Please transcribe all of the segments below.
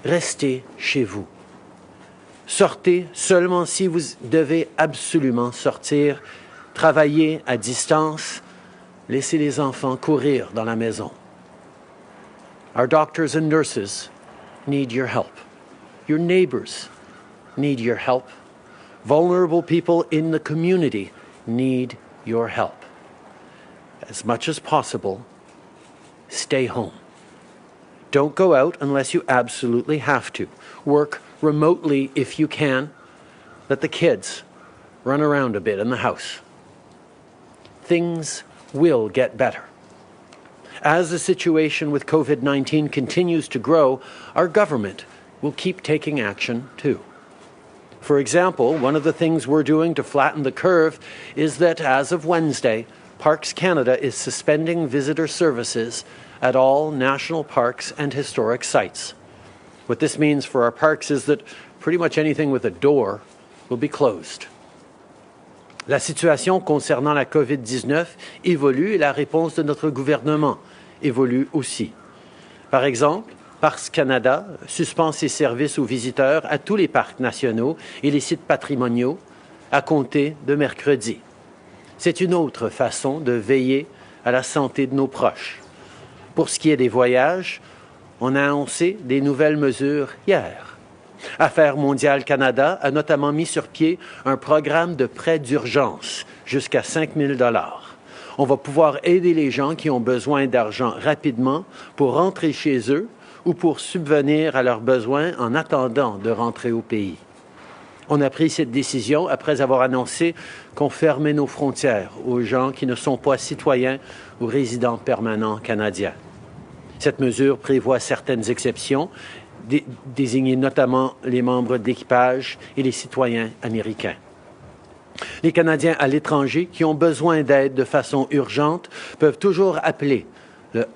restez chez vous. Sortez seulement si vous devez absolument sortir. Travaillez à distance. Laissez les enfants courir dans la maison. Our doctors and nurses need your help. Your neighbors need your help. Vulnerable people in the community need your help. As much as possible, stay home. Don't go out unless you absolutely have to. Work remotely if you can. Let the kids run around a bit in the house. Things will get better. As the situation with COVID-19 continues to grow, our government will keep taking action too. For example, one of the things we're doing to flatten the curve is that as of Wednesday, Parks Canada is suspending visitor services at all national parks and historic sites. What this means for our parks is that pretty much anything with a door will be closed. La situation concernant la COVID-19 évolue et la réponse de notre gouvernement évolue aussi. Par exemple, Parcs Canada suspend ses services aux visiteurs à tous les parcs nationaux et les sites patrimoniaux à compter de mercredi. C'est une autre façon de veiller à la santé de nos proches. Pour ce qui est des voyages, on a annoncé des nouvelles mesures hier. Affaires mondiales Canada a notamment mis sur pied un programme de prêt d'urgence jusqu'à 5 000 $. On va pouvoir aider les gens qui ont besoin d'argent rapidement pour rentrer chez eux ou pour subvenir à leurs besoins en attendant de rentrer au pays. On a pris cette décision après avoir annoncé qu'on fermait nos frontières aux gens qui ne sont pas citoyens ou résidents permanents canadiens. Cette mesure prévoit certaines exceptions, désigner notamment les membres d'équipage et les citoyens américains. Les Canadiens à l'étranger qui ont besoin d'aide de façon urgente peuvent toujours appeler le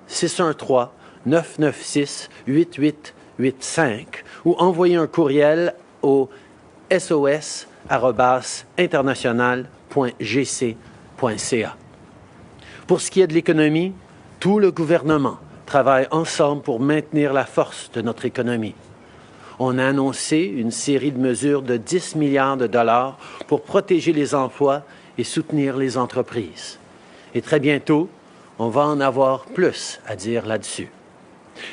1-613-996-8885 ou envoyer un courriel au sos@international.gc.ca. Pour ce qui est de l'économie, tout le gouvernement travaille ensemble pour maintenir la force de notre économie. On a annoncé une série de mesures de 10 milliards de dollars pour protéger les emplois et soutenir les entreprises. Et très bientôt, on va en avoir plus à dire là-dessus.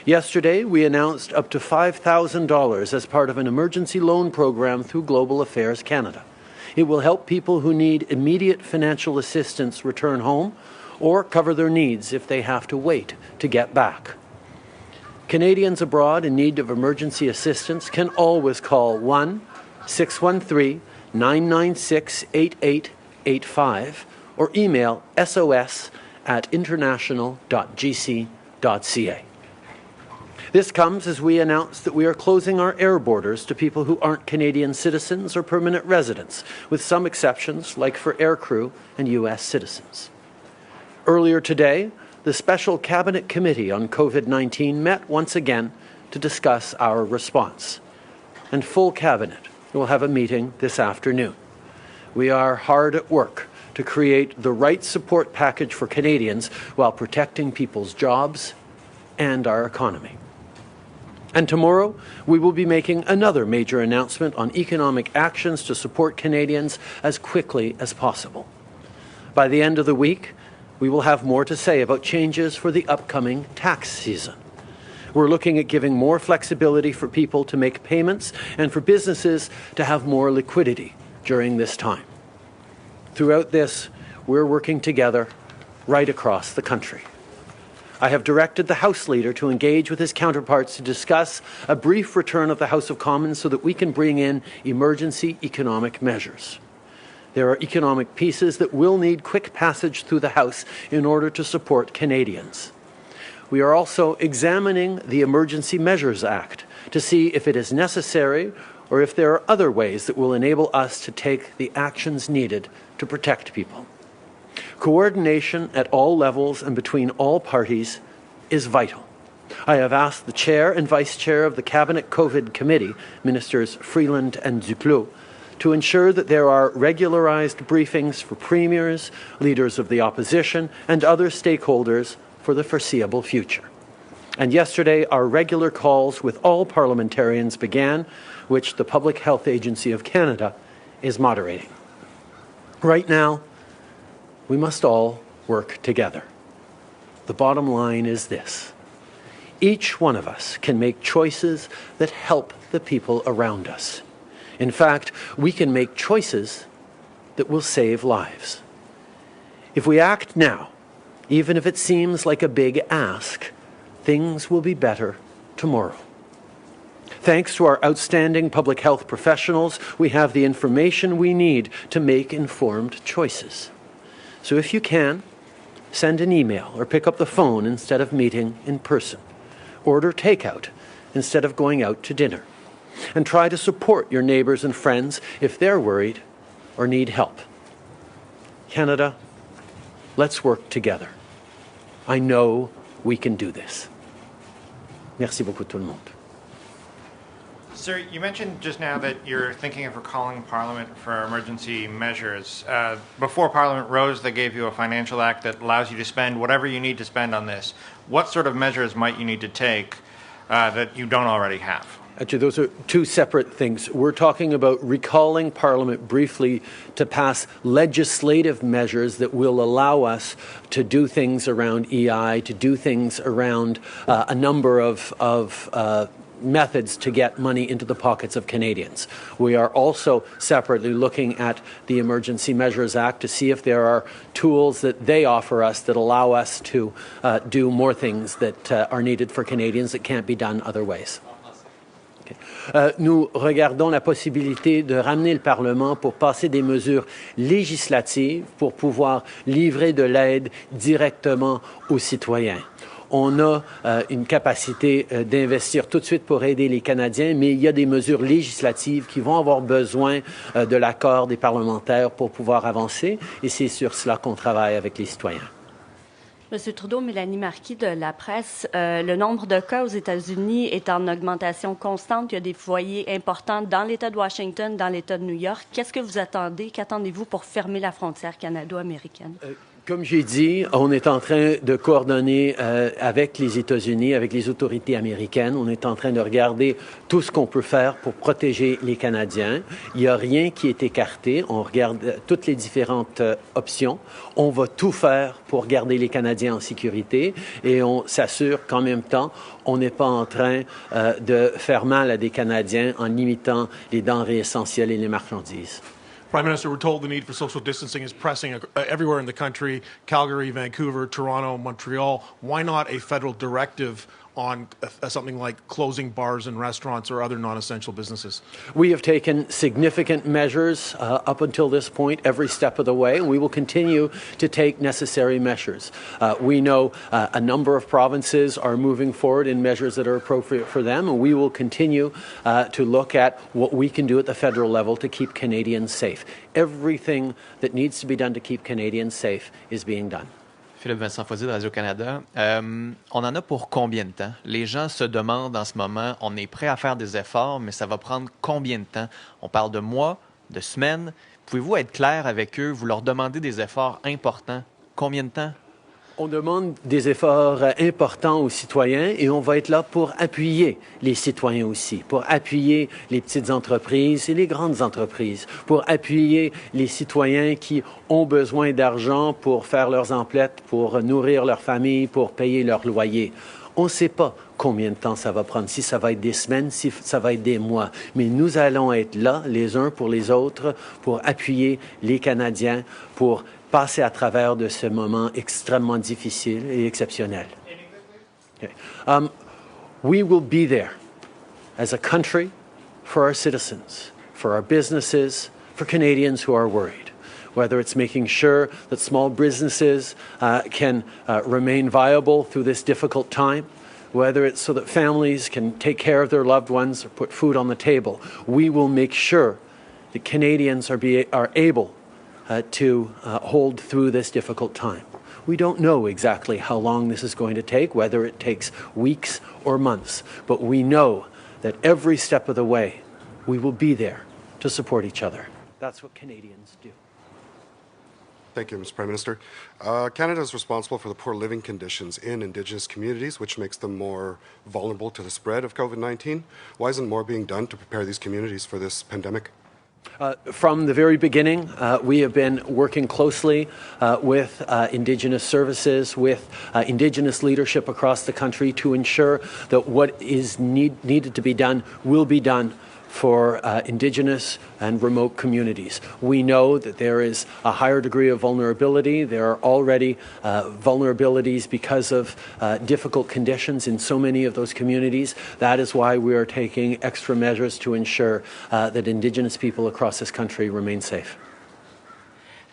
Yesterday, we announced up to $5,000 as part of an emergency loan program through Global Affairs Canada. It will help people who need immediate financial assistance return home or cover their needs if they have to wait to get back. Canadians abroad in need of emergency assistance can always call 1-613-996-8885 or email sos@international.gc.ca. This comes as we announce that we are closing our air borders to people who aren't Canadian citizens or permanent residents, with some exceptions like for aircrew and U.S. citizens. Earlier today, the Special Cabinet Committee on COVID-19 met once again to discuss our response. And full Cabinet will have a meeting this afternoon. We are hard at work to create the right support package for Canadians while protecting people's jobs and our economy. And tomorrow, we will be making another major announcement on economic actions to support Canadians as quickly as possible. By the end of the week, we will have more to say about changes for the upcoming tax season. We're looking at giving more flexibility for people to make payments and for businesses to have more liquidity during this time. Throughout this, we're working together right across the country. I have directed the House Leader to engage with his counterparts to discuss a brief return of the House of Commons so that we can bring in emergency economic measures. There are economic pieces that will need quick passage through the House in order to support Canadians. We are also examining the Emergency Measures Act to see if it is necessary or if there are other ways that will enable us to take the actions needed to protect people. Coordination at all levels and between all parties is vital. I have asked the Chair and Vice Chair of the Cabinet COVID Committee, Ministers Freeland and Duclos, to ensure that there are regularized briefings for premiers, leaders of the opposition, and other stakeholders for the foreseeable future. And yesterday, our regular calls with all parliamentarians began, which the Public Health Agency of Canada is moderating. Right now, we must all work together. The bottom line is this. Each one of us can make choices that help the people around us. In fact, we can make choices that will save lives. If we act now, even if it seems like a big ask, things will be better tomorrow. Thanks to our outstanding public health professionals, we have the information we need to make informed choices. So if you can, send an email or pick up the phone instead of meeting in person. Order takeout instead of going out to dinner. And try to support your neighbors and friends if they're worried or need help. Canada, let's work together. I know we can do this. Merci beaucoup tout le monde. Sir, you mentioned just now that you're thinking of recalling Parliament for emergency measures. Before Parliament rose, they gave you a financial act that allows you to spend whatever you need to spend on this. What sort of measures might you need to take that you don't already have? Actually, those are two separate things. We're talking about recalling Parliament briefly to pass legislative measures that will allow us to do things around EI, to do things around a number of methods to get money into the pockets of Canadians. We are also separately looking at the Emergency Measures Act to see if there are tools that they offer us that allow us to do more things that are needed for Canadians that can't be done other ways. Nous regardons la possibilité de ramener le Parlement pour passer des mesures législatives pour pouvoir livrer de l'aide directement aux citoyens. On a une capacité d'investir tout de suite pour aider les Canadiens, mais il y a des mesures législatives qui vont avoir besoin de l'accord des parlementaires pour pouvoir avancer, et c'est sur cela qu'on travaille avec les citoyens. Monsieur Trudeau, Mélanie Marquis de la presse, le nombre de cas aux États-Unis est en augmentation constante. Il y a des foyers importants dans l'État de Washington, dans l'État de New York. Qu'est-ce que vous attendez? Qu'attendez-vous pour fermer la frontière canado-américaine? Comme j'ai dit, on est en train de coordonner avec les États-Unis, avec les autorités américaines. On est en train de regarder tout ce qu'on peut faire pour protéger les Canadiens. Il n'y a rien qui est écarté. On regarde toutes les différentes options. On va tout faire pour garder les Canadiens en sécurité et on s'assure qu'en même temps, on n'est pas en train de faire mal à des Canadiens en limitant les denrées essentielles et les marchandises. Prime Minister, we're told the need for social distancing is pressing everywhere in the country, Calgary, Vancouver, Toronto, Montreal. Why not a federal directive on something like closing bars and restaurants or other non-essential businesses? We have taken significant measures up until this point, every step of the way, and we will continue to take necessary measures. We know a number of provinces are moving forward in measures that are appropriate for them, and we will continue to look at what we can do at the federal level to keep Canadians safe. Everything that needs to be done to keep Canadians safe is being done. Philippe Vincent Foisy de Radio-Canada. On en a pour combien de temps? Les gens se demandent en ce moment, on est prêt à faire des efforts, mais ça va prendre combien de temps? On parle de mois, de semaines. Pouvez-vous être clair avec eux? Vous leur demandez des efforts importants. Combien de temps? On demande des efforts importants aux citoyens et on va être là pour appuyer les citoyens aussi, pour appuyer les petites entreprises et les grandes entreprises, pour appuyer les citoyens qui ont besoin d'argent pour faire leurs emplettes, pour nourrir leur famille, pour payer leur loyer. On ne sait pas combien de temps ça va prendre, si ça va être des semaines, si ça va être des mois. Mais nous allons être là, les uns pour les autres, pour appuyer les Canadiens, pour passer à travers de ce moment extrêmement difficile et exceptionnel. Okay. We will be there as a country for our citizens, for our businesses, for Canadians who are worried. Whether it's making sure that small businesses can remain viable through this difficult time, whether it's so that families can take care of their loved ones or put food on the table, we will make sure that Canadians are able to hold through this difficult time. We don't know exactly how long this is going to take, whether it takes weeks or months, but we know that every step of the way, we will be there to support each other. That's what Canadians do. Thank you, Mr. Prime Minister. Canada is responsible for the poor living conditions in Indigenous communities, which makes them more vulnerable to the spread of COVID-19. Why isn't more being done to prepare these communities for this pandemic? From the very beginning, we have been working closely with Indigenous services, with Indigenous leadership across the country to ensure that what is needed to be done will be done for Indigenous and remote communities. We know that there is a higher degree of vulnerability. There are already vulnerabilities because of difficult conditions in so many of those communities. That is why we are taking extra measures to ensure that Indigenous people across this country remain safe.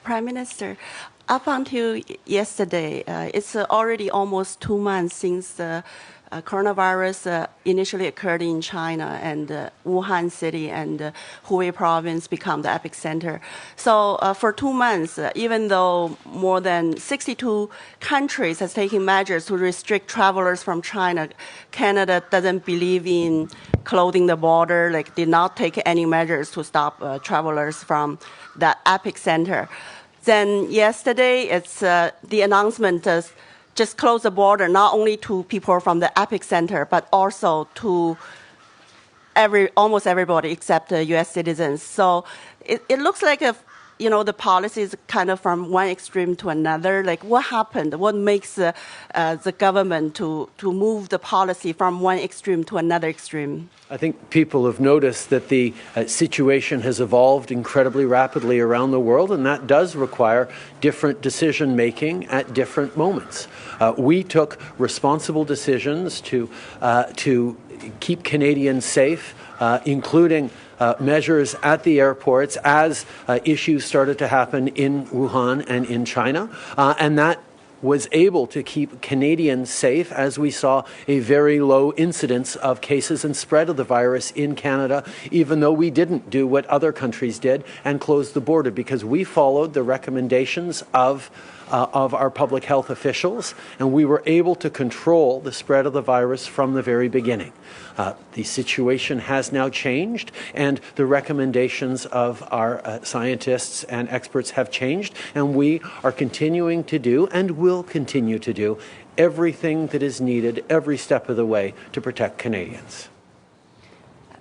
Prime Minister, up until yesterday, it's already almost 2 months since the coronavirus initially occurred in China, and Wuhan city and Hubei province become the epicenter. So for 2 months, even though more than 62 countries has taken measures to restrict travelers from China, Canada doesn't believe in closing the border, like did not take any measures to stop travelers from the epicenter. Then yesterday, it's the announcement just close the border, not only to people from the epicenter, but also to almost everybody except U.S. citizens. So it looks like the policy is kind of from one extreme to another. Like what happened? What makes the government to move the policy from one extreme to another extreme? I think people have noticed that the situation has evolved incredibly rapidly around the world, and that does require different decision-making at different moments. We took responsible decisions to keep Canadians safe, including measures at the airports as issues started to happen in Wuhan and in China, and that was able to keep Canadians safe as we saw a very low incidence of cases and spread of the virus in Canada, even though we didn't do what other countries did and close the border, because we followed the recommendations of our public health officials, and we were able to control the spread of the virus from the very beginning. The situation has now changed, and the recommendations of our scientists and experts have changed, and we are continuing to do and will continue to do everything that is needed every step of the way to protect Canadians.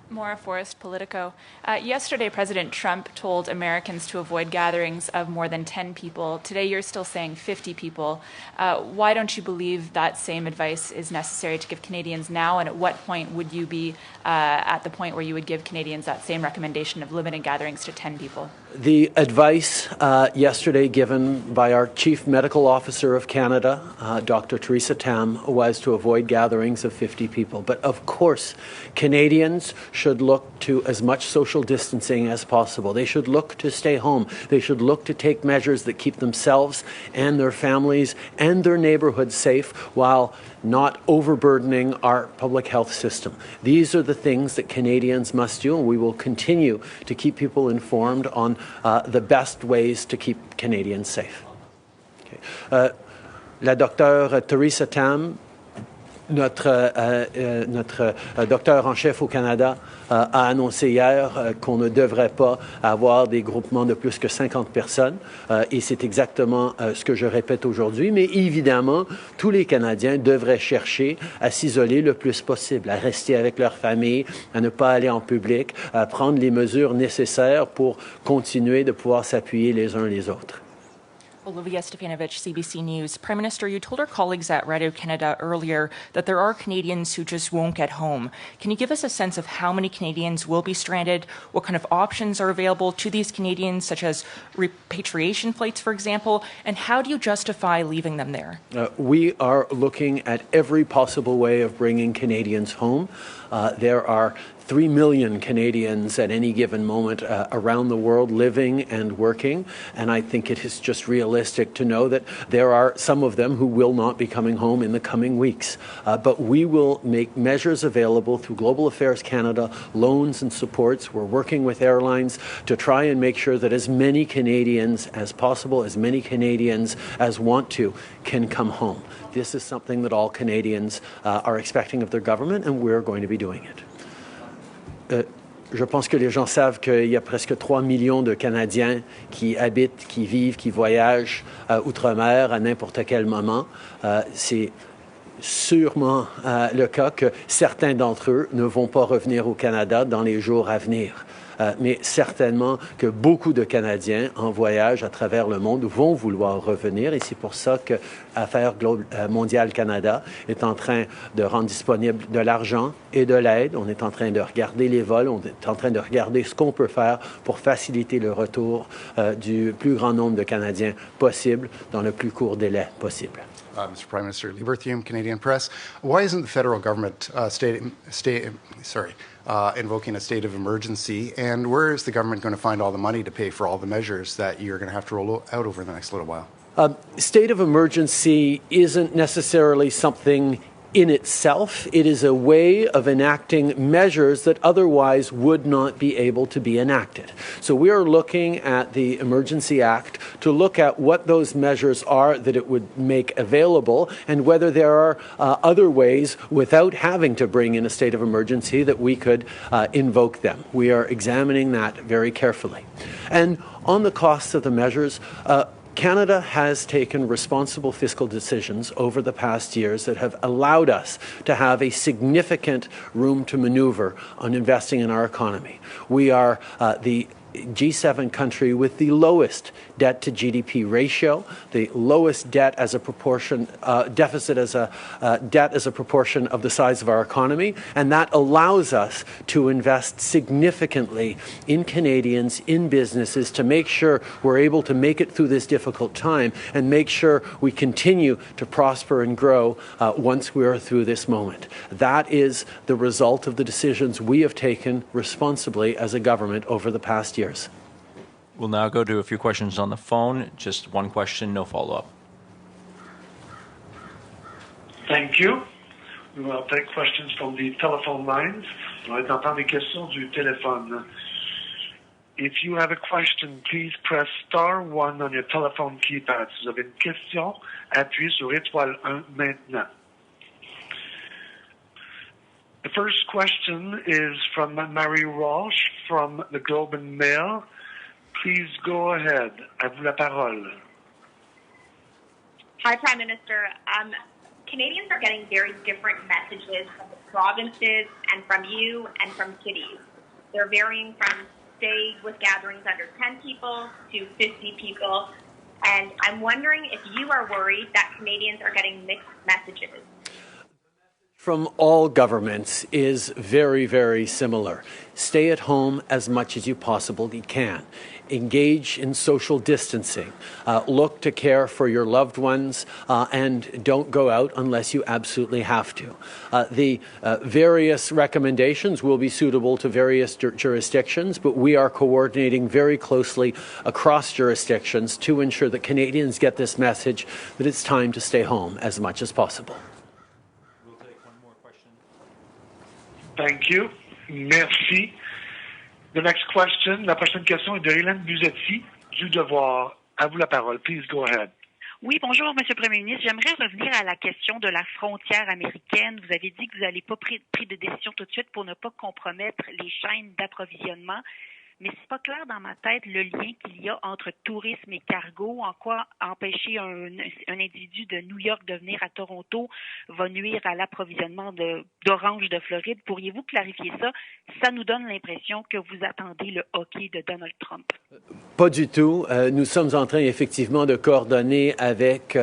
Maura Forrest, Politico. Yesterday, President Trump told Americans to avoid gatherings of more than 10 people. Today, you're still saying 50 people. Why don't you believe that same advice is necessary to give Canadians now? And at what point would you be at the point where you would give Canadians that same recommendation of limiting gatherings to 10 people? The advice yesterday given by our Chief Medical Officer of Canada, Dr. Theresa Tam, was to avoid gatherings of 50 people. But of course, Canadians should look to as much social distancing as possible. They should look to stay home. They should look to take measures that keep themselves and their families and their neighborhoods safe while not overburdening our public health system. These are the things that Canadians must do, and we will continue to keep people informed on the best ways to keep Canadians safe. Okay. La docteure Theresa Tam, notre docteur en chef au Canada, a annoncé hier qu'on ne devrait pas avoir des groupements de plus que 50 personnes, et c'est exactement ce que je répète aujourd'hui. Mais évidemment, tous les Canadiens devraient chercher à s'isoler le plus possible, à rester avec leur famille, à ne pas aller en public, à prendre les mesures nécessaires pour continuer de pouvoir s'appuyer les uns les autres. Olivia Stefanovich, CBC News. Prime Minister, you told our colleagues at Radio Canada earlier that there are Canadians who just won't get home. Can you give us a sense of how many Canadians will be stranded? What kind of options are available to these Canadians, such as repatriation flights, for example? And how do you justify leaving them there? We are looking at every possible way of bringing Canadians home. There are 3 million Canadians at any given moment around the world living and working, and I think it is just realistic to know that there are some of them who will not be coming home in the coming weeks. But we will make measures available through Global Affairs Canada, loans and supports. We're working with airlines to try and make sure that as many Canadians as possible, as many Canadians as want to, can come home. This is something that all Canadians are expecting of their government, and we're going to be doing it. Je pense que les gens savent qu'il y a presque 3 millions de Canadiens qui habitent, qui vivent, qui voyagent outre-mer à n'importe quel moment. C'est sûrement le cas que certains d'entre eux ne vont pas revenir au Canada dans les jours à venir. Mais certainement que beaucoup de Canadiens en voyage à travers le monde vont vouloir revenir et c'est pour ça que Affaires mondiales Canada est en train de rendre disponible de l'argent et de l'aide. On est en train de regarder les vols, on est en train de regarder ce qu'on peut faire pour faciliter le retour du plus grand nombre de Canadiens possible dans le plus court délai possible. Mr. Prime Minister, Liberthium, Canadian Press. Why isn't the federal government invoking a state of emergency? And where is the government going to find all the money to pay for all the measures that you're going to have to roll out over the next little while? State of emergency isn't necessarily something in itself. It is a way of enacting measures that otherwise would not be able to be enacted. So we are looking at the Emergency Act to look at what those measures are that it would make available and whether there are other ways without having to bring in a state of emergency that we could invoke them. We are examining that very carefully. And on the costs of the measures, Canada has taken responsible fiscal decisions over the past years that have allowed us to have a significant room to maneuver on investing in our economy. We are the G7 country with the lowest debt to GDP ratio, the lowest debt as a proportion, deficit as a debt as a proportion of the size of our economy, and that allows us to invest significantly in Canadians, in businesses, to make sure we're able to make it through this difficult time and make sure we continue to prosper and grow once we are through this moment. That is the result of the decisions we have taken responsibly as a government over the past years. We'll now go to a few questions on the phone. Just one question, no follow-up. Thank you. We will take questions from the telephone lines. On va entendre des questions du téléphone. If you have a question, please press star 1 on your telephone keypad. Si vous avez une question, appuyez sur étoile 1 maintenant. The first question is from Mary Walsh from the Globe and Mail. Please go ahead. À vous la parole. Hi, Prime Minister. Canadians are getting very different messages from the provinces and from you and from cities. They're varying from stay with gatherings under 10 people to 50 people. And I'm wondering if you are worried that Canadians are getting mixed messages. From all governments is very, very similar. Stay at home as much as you possibly can. Engage in social distancing. Look to care for your loved ones and don't go out unless you absolutely have to. The various recommendations will be suitable to various jurisdictions, but we are coordinating very closely across jurisdictions to ensure that Canadians get this message that it's time to stay home as much as possible. Thank you. Merci. The next question, la prochaine question est de HELEN Buzetti du Devoir. À vous la parole. Please go ahead. Oui, bonjour, M. le Premier ministre. J'aimerais revenir à la question de la frontière américaine. Vous avez dit que vous n'allez pas pris de décision tout de suite pour ne pas compromettre les chaînes d'approvisionnement. Mais c'est pas clair dans ma tête le lien qu'il y a entre tourisme et cargo. En quoi empêcher un individu de New York de venir à Toronto va nuire à l'approvisionnement d'oranges de Floride. Pourriez-vous clarifier ça? Ça nous donne l'impression que vous attendez le hockey de Donald Trump. Pas du tout. Nous sommes en train effectivement de coordonner avec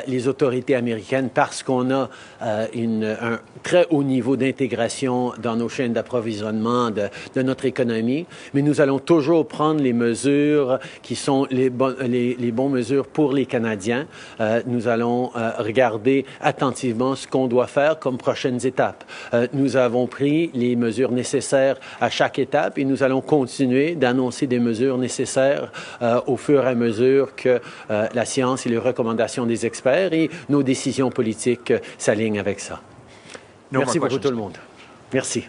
les autorités américaines parce qu'on a un très haut niveau d'intégration dans nos chaînes d'approvisionnement de notre économie. Mais nous allons toujours prendre les mesures qui sont les bonnes mesures pour les Canadiens. Nous allons regarder attentivement ce qu'on doit faire comme prochaines étapes. Nous avons pris les mesures nécessaires à chaque étape et nous allons continuer d'annoncer des mesures nécessaires au fur et à mesure que la science et les recommandations des experts et nos décisions politiques s'alignent avec ça. Merci beaucoup tout le monde. Merci.